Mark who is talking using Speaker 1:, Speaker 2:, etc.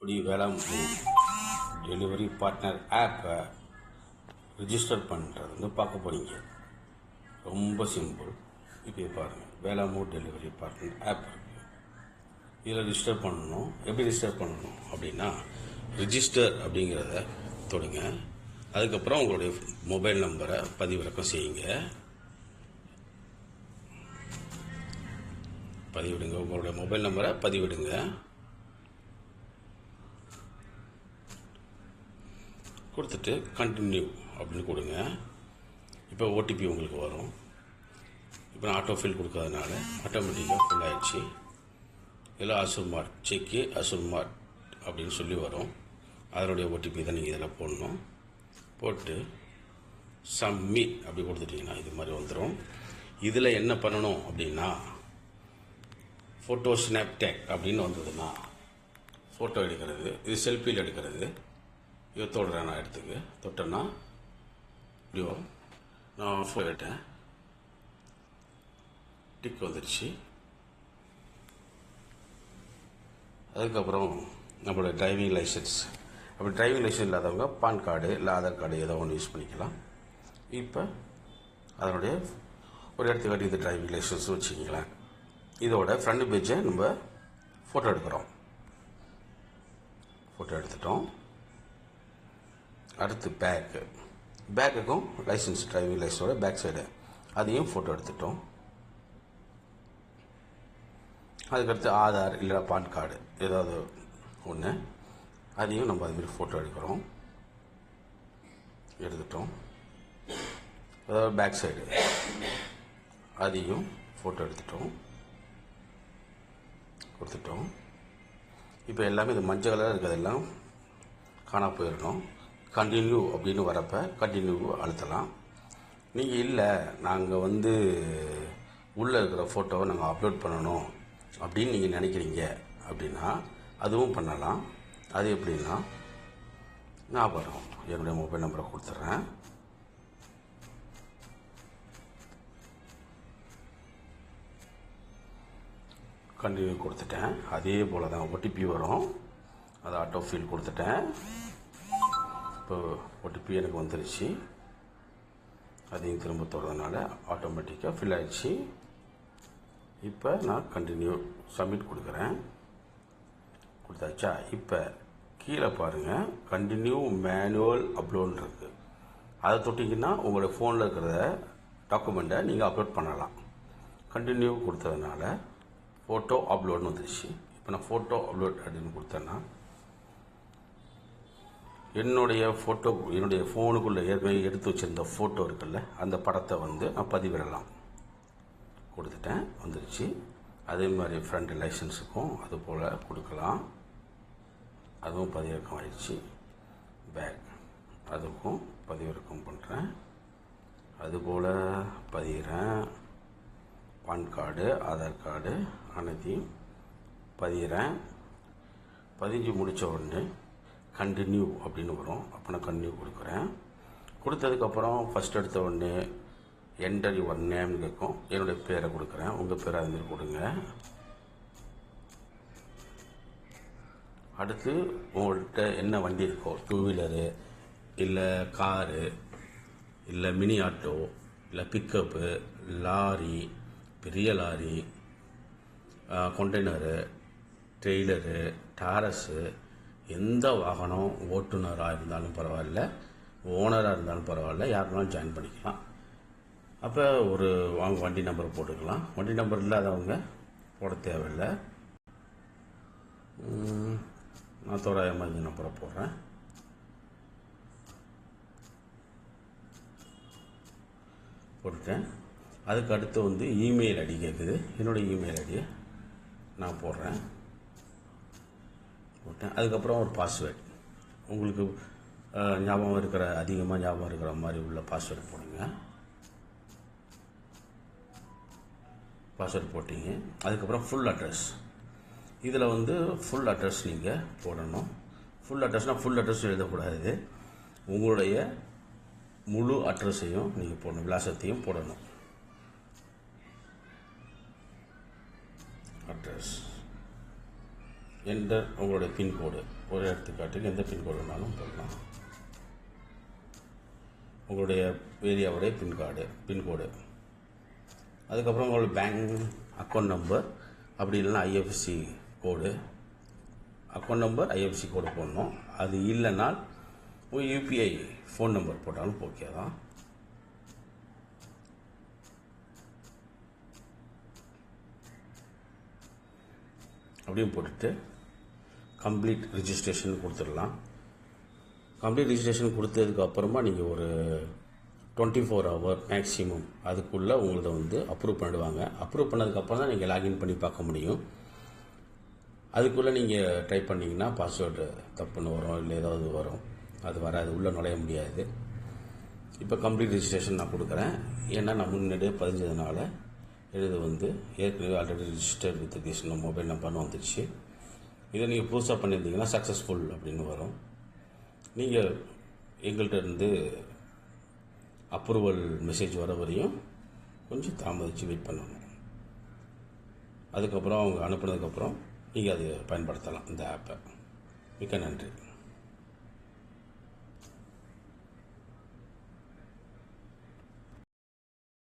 Speaker 1: எப்படி வேளாண்மை delivery partner ஆப்பை ரிஜிஸ்டர் பண்ணுறது வந்து பார்க்க போகிறீங்க. ரொம்ப சிம்பிள். இப்போ பாருங்கள், வேளாண்மை டெலிவரி பார்ட்னர் ஆப் இருக்குது. இதில் ரிஜிஸ்டர் பண்ணணும். எப்படி ரிஜிஸ்டர் பண்ணணும் அப்படின்னா, ரிஜிஸ்டர் அப்படிங்கிறத தொடுங்க. அதுக்கப்புறம் உங்களுடைய மொபைல் நம்பரை பதிவிறக்கம் செய்யுங்க. உங்களுடைய மொபைல் நம்பரை பதிவிடுங்க. கொடுத்துட்டு கண்டினியூ அப்படின்னு கொடுங்க. இப்போ ஓடிபி உங்களுக்கு வரும். இப்போ நான் ஆட்டோ ஃபில் கொடுக்கறதுனால ஆட்டோமேட்டிக்காக ஃபில் ஆகிடுச்சு. இதில் அசுர்மார்ட் செக்கு அசுர்மார்ட் அப்படின்னு சொல்லி வரும். அதனுடைய ஓடிபி தான் நீங்கள் இதில் போடணும். போட்டு சப்மிட் அப்படி கொடுத்துட்டிங்கன்னா இது மாதிரி வந்துடும். இதில் என்ன பண்ணணும் அப்படின்னா, ஃபோட்டோ ஸ்னாப்டேக் அப்படின்னு வந்ததுன்னா ஃபோட்டோ எடுக்கிறது. இது செல்ஃபியில் எடுக்கிறது. இதை தொடுறேன். நான் எடுத்துக்கு தொட்டேன்னா இப்படியோ நான் ஃபோட்டோ எடுத்தேன். டிக் வந்துடுச்சு. அதுக்கப்புறம் நம்மளோட டிரைவிங் லைசன்ஸ். அப்படி டிரைவிங் லைசன்ஸ் இல்லாதவங்க பான் கார்டு இல்லை ஆதார் கார்டு ஏதோ ஒன்று யூஸ் பண்ணிக்கலாம். இப்போ அதனுடைய ஒரு எடுத்துக்காட்டு இது டிரைவிங் லைசன்ஸ் வச்சுக்கிங்களேன். இதோட ஃப்ரண்ட் பேஜை நம்ம ஃபோட்டோ எடுக்கிறோம். ஃபோட்டோ எடுத்துட்டோம். அடுத்து பேக்குக்கும் லைசன்ஸ் டிரைவிங் லைசன்ஸோட பேக் சைடு அதையும் ஃபோட்டோ எடுத்துட்டோம். அதுக்கடுத்து ஆதார் இல்லை பான் கார்டு ஏதாவது ஒன்று அதையும் நம்ம அதுமாரி ஃபோட்டோ எடுக்கிறோம். எடுத்துட்டோம். அதாவது பேக் சைடு அதையும் ஃபோட்டோ எடுத்துட்டோம். கொடுத்துட்டோம். இப்போ எல்லாமே இது மஞ்சள் கலராக இருக்கிறதெல்லாம் காணா போயிடணும். கண்டினியூ அப்படின்னு வரப்போ கண்டினியூ அழுத்தலாம். நீங்கள் இல்லை நாங்கள் உள்ளே இருக்கிற ஃபோட்டோவை நாங்கள் அப்லோட் பண்ணணும் அப்படின்னு நீங்கள் நினைக்கிறீங்க அப்படின்னா அதுவும் பண்ணலாம். அது எப்படின்னா, நான் வரும் என்னுடைய மொபைல் நம்பரை கொடுத்துட்றேன். கண்டினியூ கொடுத்துட்டேன். அதே போல் தான் ஓடிபி வரும். அதை ஆட்டோ ஃபில் கொடுத்துட்டேன். இப்போ ஓடிபி எனக்கு வந்துருச்சு. அதையும் திரும்ப தொடர்றதுனால ஆட்டோமேட்டிக்காக ஃபில் ஆகிடுச்சு. இப்போ நான் கண்டினியூ சப்மிட் கொடுக்குறேன். கொடுத்தாச்சா? இப்போ கீழே பாருங்கள், கண்டினியூ மேனுவல் அப்லோட் இருக்குது. அதை தொட்டிங்கன்னா உங்களோட ஃபோனில் இருக்கிற டாக்குமெண்ட்டை நீங்கள் அப்லோட் பண்ணலாம். கண்டினியூ கொடுத்ததுனால ஃபோட்டோ அப்லோட்னு வந்துருச்சு. இப்போ நான் ஃபோட்டோ அப்லோட் அப்படின்னு கொடுத்தேன்னா என்னுடைய ஃபோனுக்குள்ளே ஏற்கனவே எடுத்து வச்சுருந்த ஃபோட்டோ இருக்குல்ல, அந்த படத்தை நான் பதிவிடலாம். கொடுத்துட்டேன். வந்துருச்சு. அதே மாதிரி ஃப்ரண்ட் லைசன்ஸுக்கும் அது போல் கொடுக்கலாம். அதுவும் பதிவிறக்கம் ஆயிடுச்சு. பேக் அதுக்கும் பதிவிறக்கம் பண்ணுறேன். அதுபோல் பதிகிறேன். பான் கார்டு ஆதார் கார்டு அனைத்தையும் பதிகிறேன். பதிஞ்சு முடித்த உடனே கண்டினியூ அப்படின்னு வரும். அப்போ நான் கண்டினியூ கொடுக்குறேன். கொடுத்ததுக்கப்புறம் ஃபஸ்ட் எடுத்த உடனே என்டர் யுவர் நேம்னு கேட்கும். என்னுடைய பேரை கொடுக்குறேன். உங்கள் பேரை அதுமாரி கொடுங்க. அடுத்து உங்கள்கிட்ட என்ன வண்டி இருக்கோ, 2 வீலரு இல்லை காரு இல்லை மினி ஆட்டோ இல்லை பிக்கப்பு லாரி பெரிய லாரி கண்டெய்னரு ட்ரெய்லரு டாரஸு எந்த வாகனம் ஓட்டுநராக இருந்தாலும் பரவாயில்ல, ஓனராக இருந்தாலும் பரவாயில்ல, யாருனாலும் ஜாயின் பண்ணிக்கலாம். அப்போ வண்டி நம்பர் போட்டுக்கலாம். வண்டி நம்பர் இல்லாதவங்க போட தேவையில்லை. நான் தோராயமாக இந்த நம்பரை போடுறேன். போட்டுட்டேன். அதுக்கு அடுத்து இமெயில் ஐடி கேட்குது. என்னோடய இமெயில் ஐடியை நான் போடுறேன். போட்டேன். அதுக்கப்புறம் ஒரு பாஸ்வேர்டு உங்களுக்கு அதிகமாக ஞாபகம் இருக்கிற மாதிரி உள்ள பாஸ்வேர்டு போடுங்க. பாஸ்வேர்டு போட்டிங்க. அதுக்கப்புறம் ஃபுல் அட்ரஸ். இதில் ஃபுல் அட்ரஸ் நீங்கள் போடணும். ஃபுல் அட்ரஸ்னால் ஃபுல் அட்ரஸ் எழுதக்கூடாது. உங்களுடைய முழு அட்ரஸையும் நீங்கள் போடணும். விலாசத்தையும் போடணும். அட்ரஸ் என்டர் உங்களுடைய பின்கோடு ஒரு எடுத்துக்காட்டுக்கு எந்த பின்கோடு வேணாலும் போடலாம். உங்களுடைய ஏரியாவுடைய பின்கோடு. அதுக்கப்புறம் உங்களோட பேங்க் அக்கௌண்ட் நம்பர், அப்படி இல்லைன்னா ஐஎஃப்எஸ்சி கோடு. அக்கௌண்ட் நம்பர், ஐஎஃப்எஸ்சி கோடு போடணும். அது இல்லைன்னா உங்கள் யூபிஐ ஃபோன் நம்பர் போட்டாலும் ஓகே தான். அப்படியும் போட்டுட்டு கம்ப்ளீட் ரிஜிஸ்ட்ரேஷன் கொடுத்துடலாம். கம்ப்ளீட் ரிஜிஸ்ட்ரேஷன் கொடுத்ததுக்கு அப்புறமா நீங்கள் ஒரு 24 hour மேக்ஸிமம் அதுக்குள்ளே உங்களதை வந்து அப்ரூவ் பண்ணிடுவாங்க. அப்ரூவ் பண்ணதுக்கப்புறம் தான் நீங்கள் லாகின் பண்ணி பார்க்க முடியும். அதுக்குள்ளே நீங்கள் டைப் பண்ணிங்கன்னா பாஸ்வேர்டு தப்புன்னு வரும், இல்லை ஏதாவது வரும். அது வராது, உள்ளே நுழைய முடியாது. இப்போ கம்ப்ளீட் ரிஜிஸ்ட்ரேஷன் நான் கொடுக்குறேன். ஏன்னா நான் முன்னாடியே பதிஞ்சதுனால இது வந்து ஏற்கனவே already registered with this mobile நம்பர்னு வந்துடுச்சு. இதை நீங்கள் புதுசாக பண்ணியிருந்தீங்கன்னா சக்ஸஸ்ஃபுல் அப்படின்னு வரும். நீங்கள் எங்கள்கிட்ட இருந்து அப்ரூவல் மெசேஜ் வர வரையும் கொஞ்சம் தாமதித்து வெயிட் பண்ணணும். அதுக்கப்புறம் அவங்க அனுப்புனதுக்கப்புறம் நீங்கள் அதை பயன்படுத்தலாம், இந்த ஆப்பை. மிக்க நன்றி.